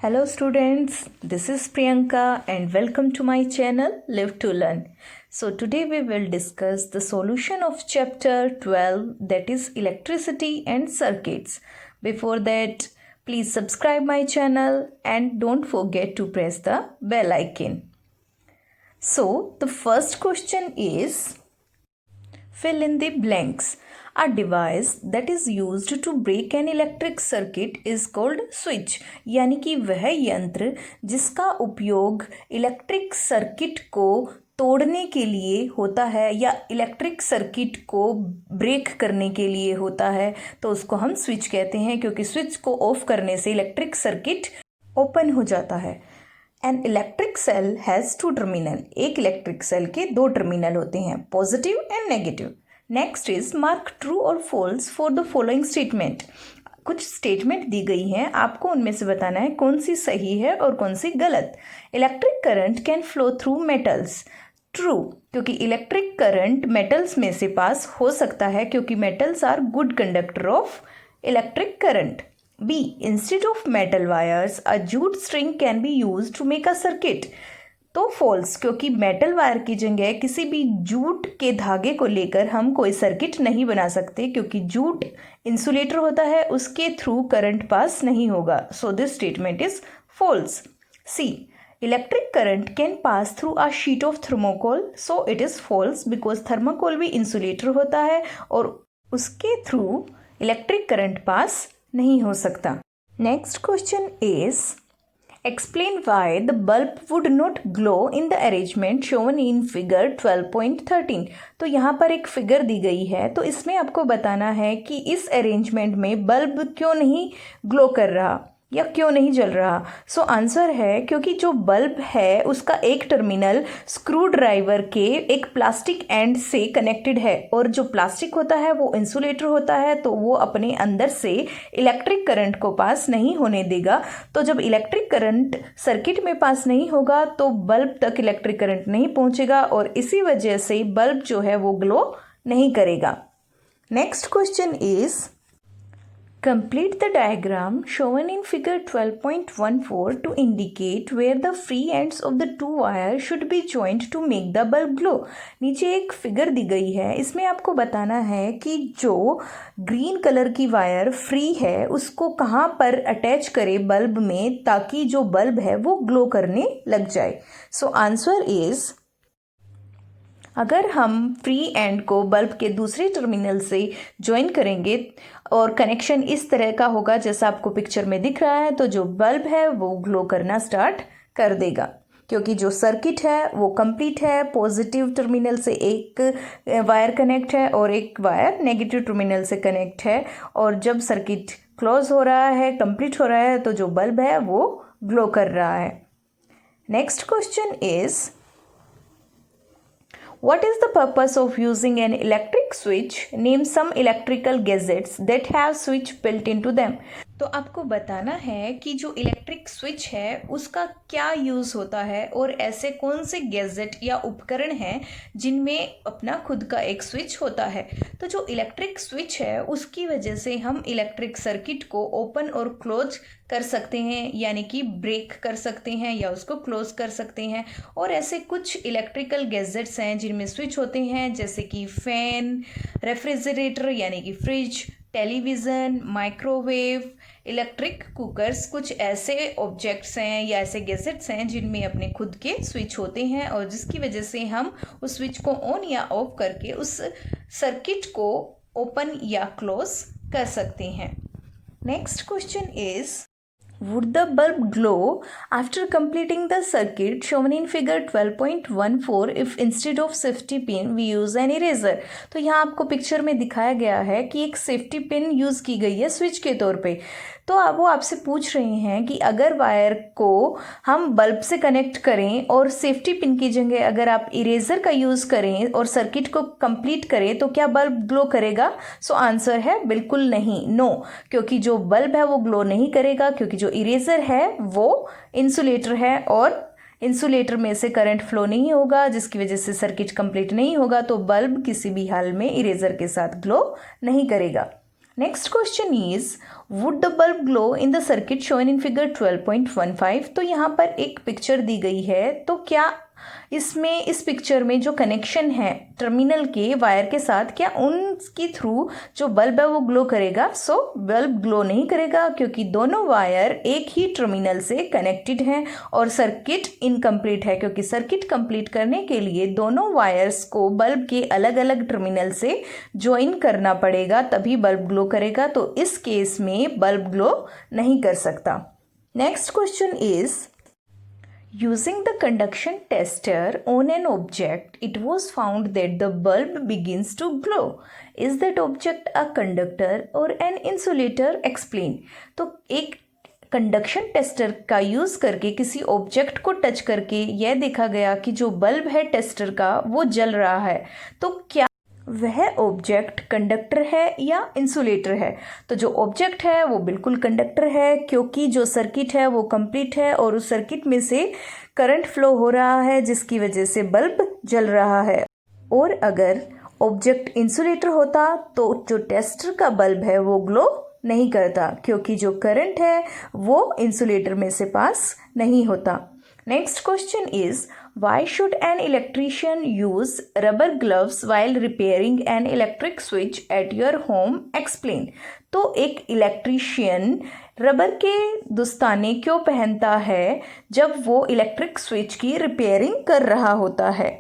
Hello students, this is Priyanka and welcome to my channel Live to Learn. So today we will discuss the solution of chapter 12, that is electricity and circuits. Before that, please subscribe my channel and don't forget to press the bell icon. So the first question is, fill in the blanks. A device that is used to break an electric circuit is called switch. यानी कि वह यंत्र जिसका उपयोग electric circuit को तोड़ने के लिए होता है या इलेक्ट्रिक सर्किट को ब्रेक करने के लिए होता है, तो उसको हम स्विच कहते हैं, क्योंकि स्विच को ऑफ करने से इलेक्ट्रिक सर्किट ओपन हो जाता है. An electric cell has two terminal. एक इलेक्ट्रिक सेल के दो टर्मिनल होते हैं, positive and negative. Next is mark true और false for the following statement. कुछ स्टेटमेंट दी गई हैं, आपको उनमें से बताना है कौन सी सही है और कौन सी गलत. Electric current can flow through metals. True, क्योंकि इलेक्ट्रिक करंट मेटल्स में से पास हो सकता है, क्योंकि metals are good conductor of electric current. B, instead of metal wires a jute string can be use to make a circuit. तो false, क्योंकि metal wire की जगह किसी भी जूट के धागे को लेकर हम कोई सर्किट नहीं बना सकते, क्योंकि जूट इंसुलेटर होता है, उसके थ्रू करंट पास नहीं होगा. So this statement is false. C, electric current can pass through a sheet of thermocol. So it is false, because thermocol भी इंसुलेटर होता है और उसके थ्रू इलेक्ट्रिक करंट पास नहीं हो सकता. Next question is, explain why the bulb would not glow in the arrangement shown in figure 12.13. तो यहाँ पर एक फिगर दी गई है, तो इसमें आपको बताना है कि इस अरेंजमेंट में बल्ब क्यों नहीं ग्लो कर रहा या क्यों नहीं जल रहा. सो आंसर है, क्योंकि जो बल्ब है उसका एक टर्मिनल स्क्रू ड्राइवर के एक प्लास्टिक एंड से कनेक्टेड है, और जो प्लास्टिक होता है वो इंसुलेटर होता है, तो वो अपने अंदर से इलेक्ट्रिक करंट को पास नहीं होने देगा. तो जब इलेक्ट्रिक करंट सर्किट में पास नहीं होगा तो बल्ब तक इलेक्ट्रिक करंट नहीं पहुंचेगा, और इसी वजह से बल्ब जो है वो ग्लो नहीं करेगा. Next question is, complete the diagram shown in figure 12.14 to indicate where the free ends of the two wires should be joined to make the bulb glow. नीचे एक फिगर दी गई है, इसमें आपको बताना है कि जो ग्रीन कलर की वायर फ्री है उसको कहाँ पर अटैच करे बल्ब में, ताकि जो बल्ब है वो ग्लो करने लग जाए. सो आंसर इज, अगर हम फ्री एंड को बल्ब के दूसरे टर्मिनल से ज्वाइन करेंगे और कनेक्शन इस तरह का होगा जैसा आपको पिक्चर में दिख रहा है, तो जो बल्ब है वो ग्लो करना स्टार्ट कर देगा, क्योंकि जो सर्किट है वो कंप्लीट है. पॉजिटिव टर्मिनल से एक वायर कनेक्ट है और एक वायर नेगेटिव टर्मिनल से कनेक्ट है, और जब सर्किट क्लोज हो रहा है, कंप्लीट हो रहा है, तो जो बल्ब है वो ग्लो कर रहा है. Next question is, what is the purpose of using an electric switch? Name some electrical gadgets that have switch built into them. तो आपको बताना है कि जो इलेक्ट्रिक स्विच है उसका क्या यूज़ होता है, और ऐसे कौन से गैजेट या उपकरण हैं जिनमें अपना खुद का एक स्विच होता है. तो जो इलेक्ट्रिक स्विच है उसकी वजह से हम इलेक्ट्रिक सर्किट को ओपन और क्लोज कर सकते हैं, यानी कि ब्रेक कर सकते हैं या उसको क्लोज कर सकते हैं. और ऐसे कुछ इलेक्ट्रिकल गैजेट्स हैं जिनमें स्विच होते हैं, जैसे कि फ़ैन, रेफ्रिजरेटर यानी कि fridge, television, microwave, electric cookers. कुछ ऐसे ऑब्जेक्ट्स हैं या ऐसे गैजेट्स हैं जिनमें अपने खुद के स्विच होते हैं, और जिसकी वजह से हम उस स्विच को ऑन या ऑफ करके उस सर्किट को ओपन या क्लोज कर सकते हैं. Next question is, would the bulb glow after completing the circuit shown in figure 12.14 if instead of safety pin we use an eraser. तो यहाँ आपको पिक्चर में दिखाया गया है कि एक सेफ्टी पिन यूज़ की गई है स्विच के तौर पे. तो अब वो आपसे पूछ रहे हैं कि अगर वायर को हम बल्ब से कनेक्ट करें और सेफ्टी पिन की जगह अगर आप इरेज़र का यूज़ करें और सर्किट को कंप्लीट करें, तो क्या बल्ब ग्लो करेगा? सो आंसर है बिल्कुल नहीं, नो, क्योंकि जो बल्ब है वो ग्लो नहीं करेगा, क्योंकि जो इरेज़र है वो इंसुलेटर है और इंसुलेटर में से करंट फ्लो नहीं होगा, जिसकी वजह से सर्किट कंप्लीट नहीं होगा, तो बल्ब किसी भी हाल में इरेज़र के साथ ग्लो नहीं करेगा. Next question is would the bulb glow in the circuit shown in figure 12.15। तो यहाँ पर एक पिक्चर दी गई है, तो क्या इसमें इस पिक्चर में जो कनेक्शन है टर्मिनल के वायर के साथ, क्या उनकी थ्रू जो बल्ब है वो ग्लो करेगा? सो बल्ब ग्लो नहीं करेगा क्योंकि दोनों वायर एक ही टर्मिनल से कनेक्टेड हैं और सर्किट इनकम्प्लीट है, क्योंकि सर्किट कंप्लीट करने के लिए दोनों वायर्स को बल्ब के अलग अलग टर्मिनल से ज्वाइन करना पड़ेगा, तभी बल्ब ग्लो करेगा। तो इस केस में बल्ब ग्लो नहीं कर सकता। Next question is using the conduction tester on an object, it was found that the bulb begins to glow. Is that object a conductor or an insulator? Explain. तो एक conduction tester का use करके किसी object को touch करके यह देखा गया कि जो बल्ब है टेस्टर का वो जल रहा है। तो क्या वह ऑब्जेक्ट कंडक्टर है या इंसुलेटर है? तो जो ऑब्जेक्ट है वो बिल्कुल कंडक्टर है, क्योंकि जो सर्किट है वो कंप्लीट है और उस सर्किट में से करंट फ्लो हो रहा है जिसकी वजह से बल्ब जल रहा है। और अगर ऑब्जेक्ट इंसुलेटर होता तो जो टेस्टर का बल्ब है वो ग्लो नहीं करता, क्योंकि जो करंट है वो इंसुलेटर में से पास नहीं होता। Next question is why should an electrician use rubber gloves while repairing an electric switch at your home? Explain. तो एक इलेक्ट्रीशियन रबर के दस्ताने क्यों पहनता है जब वो इलेक्ट्रिक स्विच की रिपेयरिंग कर रहा होता है?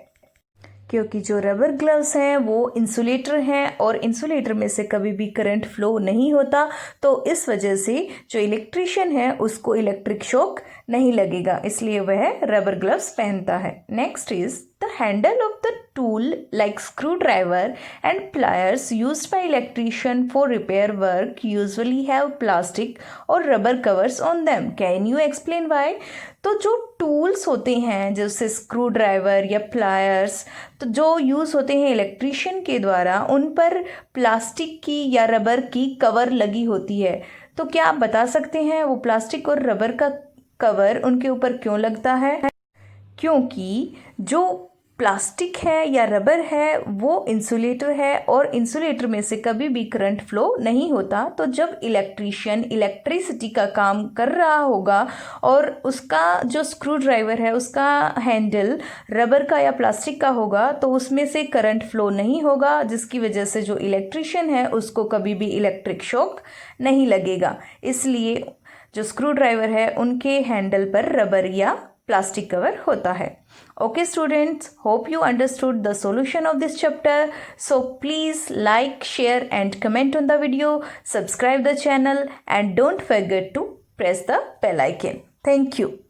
क्योंकि जो रबर ग्लव्स हैं वो इंसुलेटर हैं और इंसुलेटर में से कभी भी करंट फ्लो नहीं होता, तो इस वजह से जो इलेक्ट्रीशियन है उसको इलेक्ट्रिक शॉक नहीं लगेगा, इसलिए वह रबर ग्लव्स पहनता है। Next is the handle of the tool like screwdriver and pliers used by electrician for repair work usually have plastic और rubber covers on them. Can you explain why? तो जो tools होते हैं जैसे screw driver या pliers, तो जो use होते हैं इलेक्ट्रीशियन के द्वारा, उन पर प्लास्टिक की या रबर की कवर लगी होती है। तो क्या आप बता सकते हैं वो प्लास्टिक और रबर का कवर उनके ऊपर क्यों लगता है? क्योंकि जो प्लास्टिक है या रबर है वो इंसुलेटर है और इंसुलेटर में से कभी भी करंट फ्लो नहीं होता। तो जब इलेक्ट्रीशियन इलेक्ट्रिसिटी का काम कर रहा होगा और उसका जो स्क्रू ड्राइवर है उसका हैंडल रबर का या प्लास्टिक का होगा, तो उसमें से करंट फ्लो नहीं होगा, जिसकी वजह से जो इलेक्ट्रीशियन है उसको कभी भी इलेक्ट्रिक शॉक नहीं लगेगा। इसलिए जो स्क्रू ड्राइवर है उनके हैंडल पर रबर या प्लास्टिक कवर होता है। Okay students, hope you understood the solution of this chapter. So please like, share and comment on the video, subscribe the channel and don't forget to press the bell icon. Thank you.